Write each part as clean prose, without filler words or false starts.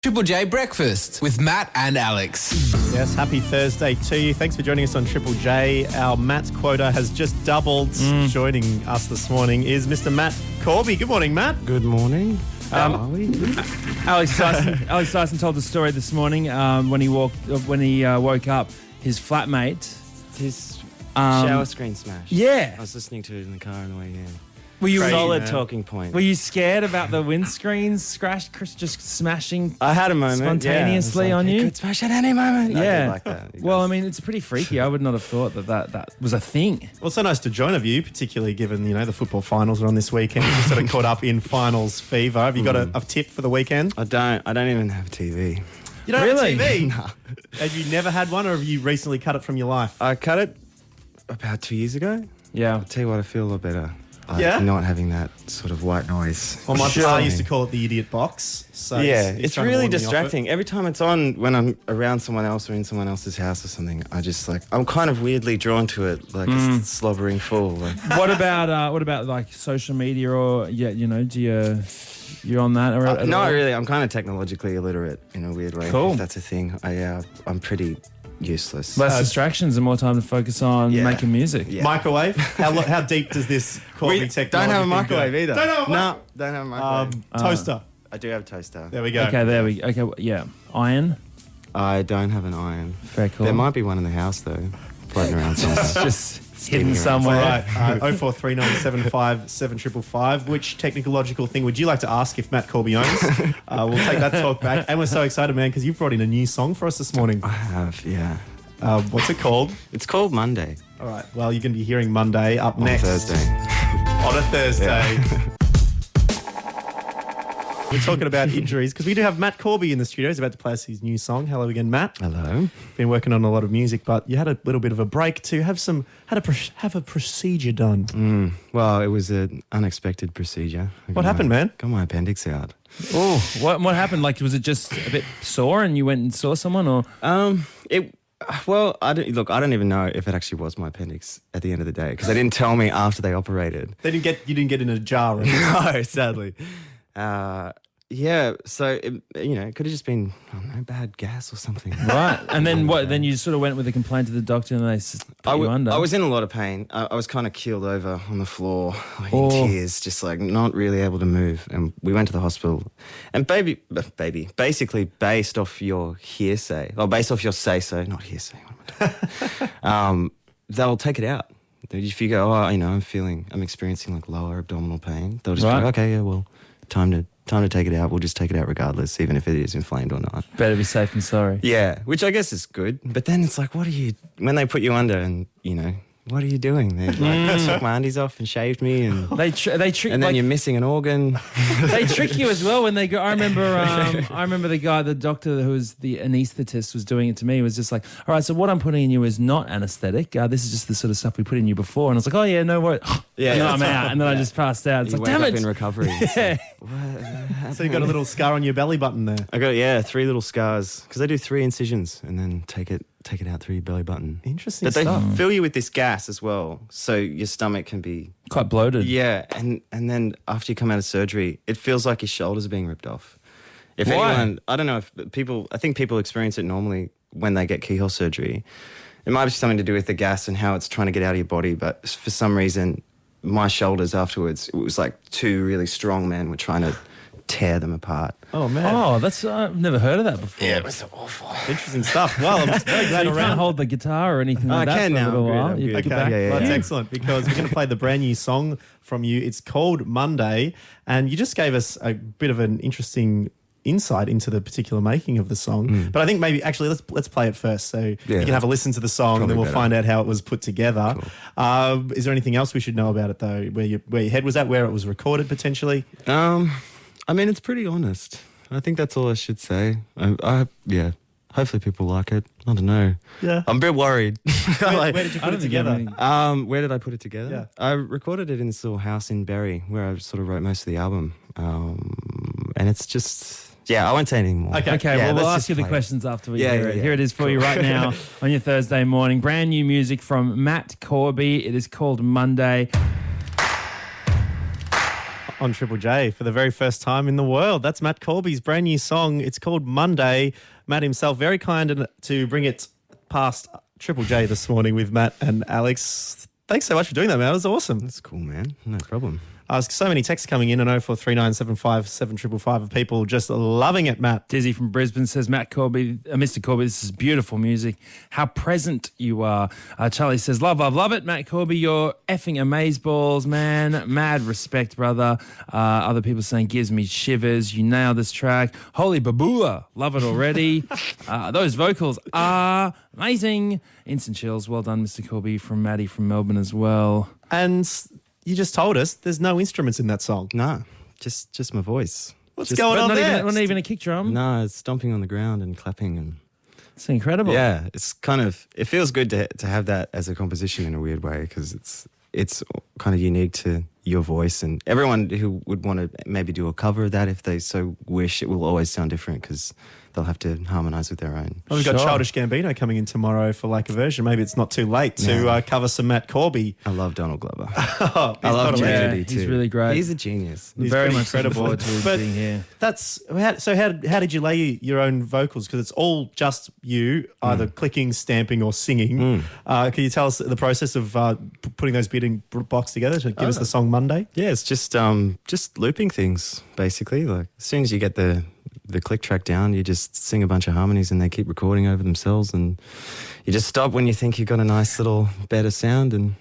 Triple J Breakfast with Matt and Alex. Yes, happy Thursday to you. Thanks for joining us on Triple J. Our Matt's quota has just doubled. Joining us this morning is Mr. Matt Corby. Good morning, Matt. Good morning. How are we? Alex Dyson told the story this morning when he woke up. His flatmate, His shower screen smashed. Yeah. I was listening to it in the car on the way in. Were you Solid talking point. Were you scared about the windscreen just smashing? I had a moment spontaneously on you. It could smash at any moment. I did like that. Well, I mean, it's pretty freaky. I would not have thought that was a thing. Well, so nice to join of you, particularly given, the football finals are on this weekend. You're sort of caught up in finals fever. Have you got a tip for the weekend? I don't even have a TV. You don't have a Really? TV? No. Have you never had one, or have you recently cut it from your life? I cut it about 2 years ago. Yeah. I'll tell you what, I feel a lot better. Yeah? Not having that sort of white noise. Well, my pa used to call it the idiot box. So it's trying to really warn me off it. distracting. Every time it's on, when I'm around someone else or in someone else's house or something, I'm kind of weirdly drawn to it, like a slobbering fool. Like. What about like social media or do you're on that or not really. I'm kind of technologically illiterate in a weird way. Cool. If that's a thing. I'm pretty useless. less distractions and more time to focus on making music? Yeah. Microwave? How deep does this Corby technology don't have a thing microwave go? either. Don't have a No, don't have a microwave. toaster. I do have a toaster. There we go. Okay, there we go. Okay, yeah. Iron. I don't have an iron. Very cool. There might be one in the house though, floating around somewhere. just Spinning hidden around. somewhere. All right, 0439757555. Which technological thing would you like to ask if Matt Corby owns? We'll take that talk back. And we're so excited, man, because you've brought in a new song for us this morning. I have, yeah. What's it called? It's called Monday. All right, well, you're going to be hearing Monday up next. On Thursday. On a Thursday. Yeah. We're talking about injuries because we do have Matt Corby in the studio. He's about to play us his new song. Hello again, Matt. Hello. Been working on a lot of music, but you had a little bit of a break to have a procedure done. Well, it was an unexpected procedure. What happened, man? Got my appendix out. Oh, what happened? Like, was it just a bit sore and you went and saw someone, or? Well, I don't even know if it actually was my appendix at the end of the day because they didn't tell me after they operated. You didn't get in a jar. Right? No, sadly. Yeah, so it could have just been bad gas or something. Right, and then what? Then you sort of went with a complaint to the doctor, and they put you under. I was in a lot of pain. I was kind of keeled over on the floor, in tears, just like not really able to move. And we went to the hospital, and basically based off your hearsay, or based off your say-so, not hearsay. What am I doing? They'll take it out. If you go, I'm experiencing like lower abdominal pain, they'll just go, okay, yeah, well, time to take it out. We'll just take it out regardless, even if it is inflamed or not. Better be safe than sorry. Yeah, which I guess is good. But then it's like, when they put you under and, what are you doing? They took my undies off and shaved me, and they trick. And then you're missing an organ. They trick you as well when they go. I remember the doctor who was the anaesthetist was doing it to me. Was just like, all right, so what I'm putting in you is not anaesthetic. This is just the sort of stuff we put in you before. And I was like, oh yeah, no worries. Yeah, and then I'm out, and then I just passed out. It's you like, wake damn up it. in recovery. Yeah. So you got a little scar on your belly button there. I got 3 little scars because they do 3 incisions and then take it out through your belly button. Interesting But stuff. they fill you with this gas as well, so your stomach can be Quite bloated. Yeah, and then after you come out of surgery, it feels like your shoulders are being ripped off. If Why? anyone, I don't know if I think people experience it normally when they get keyhole surgery. It might be something to do with the gas and how it's trying to get out of your body, but for some reason, my shoulders afterwards, it was like 2 really strong men were trying to tear them apart. Oh, man. Oh, that's I've never heard of that before. Yeah, it was awful. Interesting stuff. Well, I'm very glad So you you're can't around. hold the guitar or anything like I that can for now. a little I'm good, while. I'm You good. get Okay, back. yeah. Well, that's excellent because we're going to play the brand new song from you. It's called Monday, and you just gave us a bit of an interesting insight into the particular making of the song. But I think maybe actually let's play it first so you can have a listen to the song and then we'll find out how it was put together. Cool. Is there anything else we should know about it though? Where your head was at, where it was recorded potentially? I mean, it's pretty honest. I think that's all I should say. Yeah. Hopefully people like it. I don't know. Yeah. I'm a bit worried. Where did you put it together? Where did I put it together? Yeah. I recorded it in this little house in Bury where I sort of wrote most of the album. And it's just... Yeah, I won't say anything more. Okay, yeah, well, we'll let's ask you just the play questions after we Yeah, hear yeah, it. yeah. Here it is for you right now on your Thursday morning. Brand new music from Matt Corby. It is called Monday. on Triple J for the very first time in the world. That's Matt Corby's brand new song. It's called Monday. Matt himself, very kind to bring it past Triple J this morning with Matt and Alex. Thanks so much for doing that, man. It was awesome. That's cool, man. No problem. So many texts coming in on 0439757555 of people just loving it, Matt. Dizzy from Brisbane says, Matt Corby, Mr. Corby, this is beautiful music. How present you are. Charlie says, love it. Matt Corby, you're effing amazeballs, man. Mad respect, brother. Other people saying, gives me shivers. You nailed this track. Holy baboola. Love it already. Those vocals are amazing. Instant chills. Well done, Mr. Corby, from Maddie from Melbourne as well. And you just told us there's no instruments in that song. No, just my voice. What's going on there? Not even a kick drum? No, it's stomping on the ground and clapping and... It's incredible. Yeah, it's kind of... It feels good to have that as a composition in a weird way because it's kind of unique to your voice, and everyone who would want to maybe do a cover of that if they so wish, it will always sound different because they'll have to harmonise with their own. Well, we've got Childish Gambino coming in tomorrow for like a version. Maybe it's not too late to cover some Matt Corby. I love Donald Glover. I love Tragedy too. He's really great. He's a genius. He's very much incredible. looking forward to being here. That's how did you lay your own vocals? Because it's all just you, either clicking, stamping, or singing. Can you tell us the process of putting those beating blocks together to give us the song Monday? Yeah, it's just looping things basically. Like as soon as you get the click track down, you just sing a bunch of harmonies and they keep recording over themselves, and you just stop when you think you've got a nice little better sound, and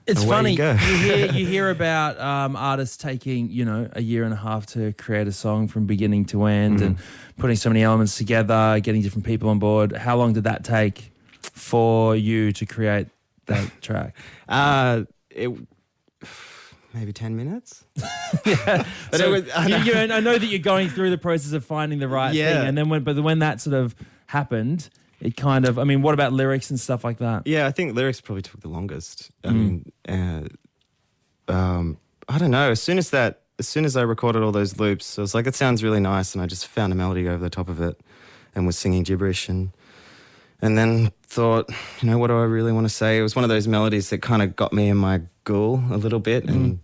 it's away funny. you go. You hear about artists taking a year and a half to create a song from beginning to end and putting so many elements together, getting different people on board. How long did that take for you to create that track? Maybe 10 minutes. Yeah. But So I I know that you're going through the process of finding the right thing, and then when that sort of happened, it kind of. I mean, what about lyrics and stuff like that? Yeah, I think lyrics probably took the longest. I mean, I don't know. As soon as I recorded all those loops, I was like, it sounds really nice, and I just found a melody over the top of it, and was singing gibberish, and then thought, what do I really want to say? It was one of those melodies that kind of got me in my ghoul a little bit, and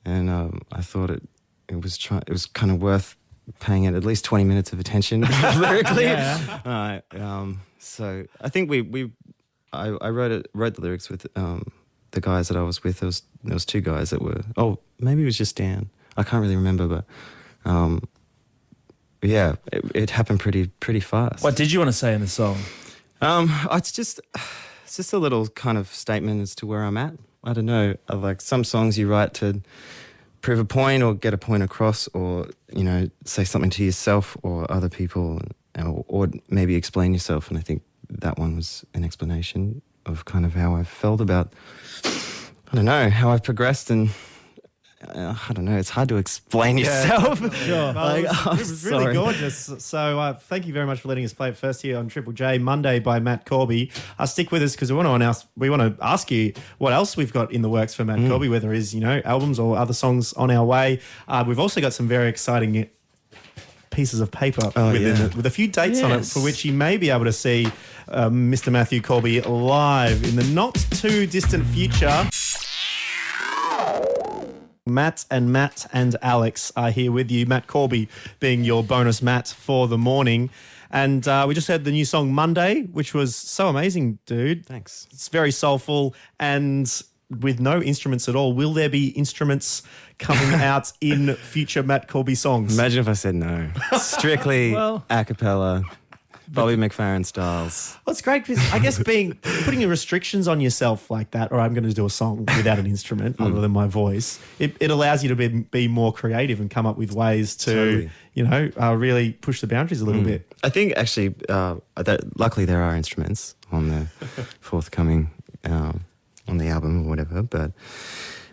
I thought it was kind of worth paying it at least 20 minutes of attention lyrically. So I think I wrote the lyrics with the guys that I was with. There was two guys that were, maybe it was just Dan. I can't really remember, but it happened pretty fast. What did you want to say in the song? It's just a little kind of statement as to where I'm at. I don't know. Like some songs you write to prove a point or get a point across, or say something to yourself or other people, or maybe explain yourself. And I think that one was an explanation of kind of how I felt about, I don't know, how I've progressed, and I don't know, it's hard to explain yourself. Sure. It was really gorgeous. So thank you very much for letting us play it first here on Triple J, Monday by Matt Corby. Stick with us because we want to ask you what else we've got in the works for Matt Corby, whether it's albums or other songs on our way. We've also got some very exciting pieces of paper with a few dates on it, for which you may be able to see Mr. Matthew Corby live in the not too distant future. Matt and Alex are here with you. Matt Corby being your bonus Matt for the morning. And we just heard the new song Monday, which was so amazing, dude. Thanks. It's very soulful and with no instruments at all. Will there be instruments coming out in future Matt Corby songs? Imagine if I said no. Strictly Well- a cappella, Bobby McFerrin styles. Well, it's great because I guess putting your restrictions on yourself like that, or I'm going to do a song without an instrument other than my voice, it allows you to be more creative and come up with ways to, really push the boundaries a little bit. I think actually, luckily there are instruments on the forthcoming, on the album or whatever, but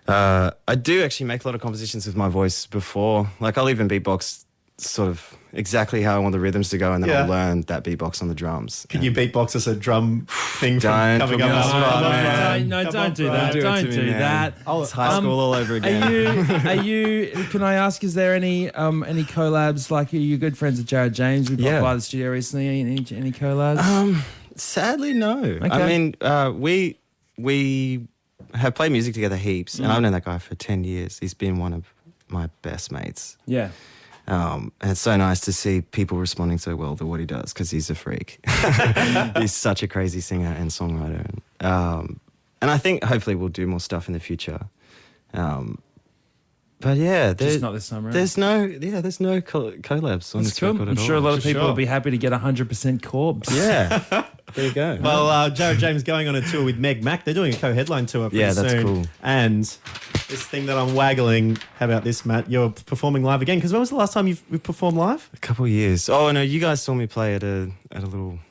I do actually make a lot of compositions with my voice before. Like I'll even beatbox sort of exactly how I want the rhythms to go, and then I'll learn that beatbox on the drums. Can you beatbox us a drum thing from Don't coming put me on the up? spot, man. Don't do bro. that. Do it Don't to me, do man. that. It's high school all over again. Can I ask, is there any collabs? Like, are you good friends with Jared James? We popped by the studio recently. Any collabs? Sadly, no. Okay. I mean, we have played music together heaps, and I've known that guy for 10 years. He's been one of my best mates. Yeah. And it's so nice to see people responding so well to what he does because he's a freak. He's such a crazy singer and songwriter. And I think hopefully we'll do more stuff in the future. But yeah, Just not this time around. there's no collabs on That's this cool. record I'm at sure a all. lot of For people sure. will be happy to get 100% Corbs. Yeah, there you go. Well, Jared James going on a tour with Meg Mac. They're doing a co-headline tour pretty Yeah, that's soon. cool. And this thing that I'm waggling, how about this, Matt? You're performing live again. Because when was the last time you've performed live? A couple of years. Oh no, you guys saw me play at a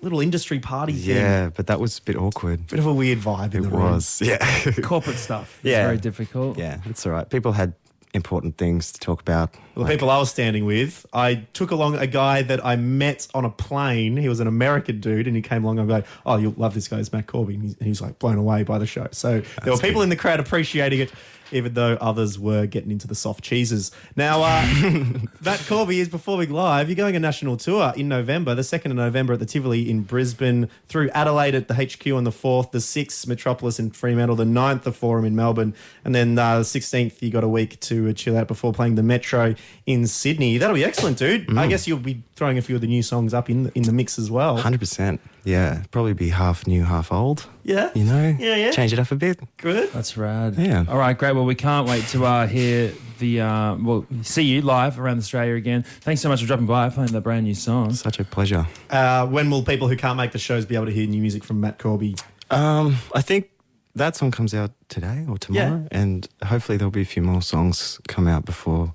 Little industry party thing. yeah, but that was a bit awkward. Bit of a weird vibe in It the room. was, yeah. Corporate stuff. It's Yeah. very difficult. Yeah, it's all right. People had important things to talk about. Well, the people I was standing with, I took along a guy that I met on a plane. He was an American dude, and he came along and go, "Oh, you'll love this guy, it's Matt Corby." And he's like blown away by the show. So there were people in the crowd appreciating it, even though others were getting into the soft cheeses. Now, Matt Corby is performing live. You're going a national tour in November, the 2nd of November at the Tivoli in Brisbane, through Adelaide at the HQ on the 4th, the 6th, Metropolis in Fremantle, the 9th, the Forum in Melbourne, and then the 16th, you got a week to chill out before playing the Metro in Sydney. That'll be excellent, dude. I guess you'll be throwing a few of the new songs up in the mix as well. 100%. Yeah, probably be half new, half old. Yeah. You know? Yeah. Change it up a bit. Good. That's rad. Yeah. All right, great. Well, we can't wait to hear see you live around Australia again. Thanks so much for dropping by, playing the brand new song. Such a pleasure. When will people who can't make the shows be able to hear new music from Matt Corby? I think that song comes out today or tomorrow, and hopefully there'll be a few more songs come out before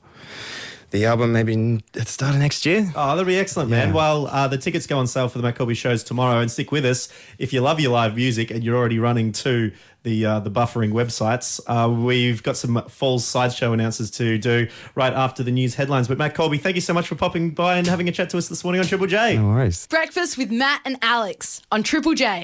the album, maybe at the start of next year. Oh, that'll be excellent, man. Yeah. Well, the tickets go on sale for the Matt Corby shows tomorrow, and stick with us. If you love your live music and you're already running to the buffering websites, we've got some Falls sideshow announcers to do right after the news headlines. But Matt Corby, thank you so much for popping by and having a chat to us this morning on Triple J. No worries. Breakfast with Matt and Alex on Triple J.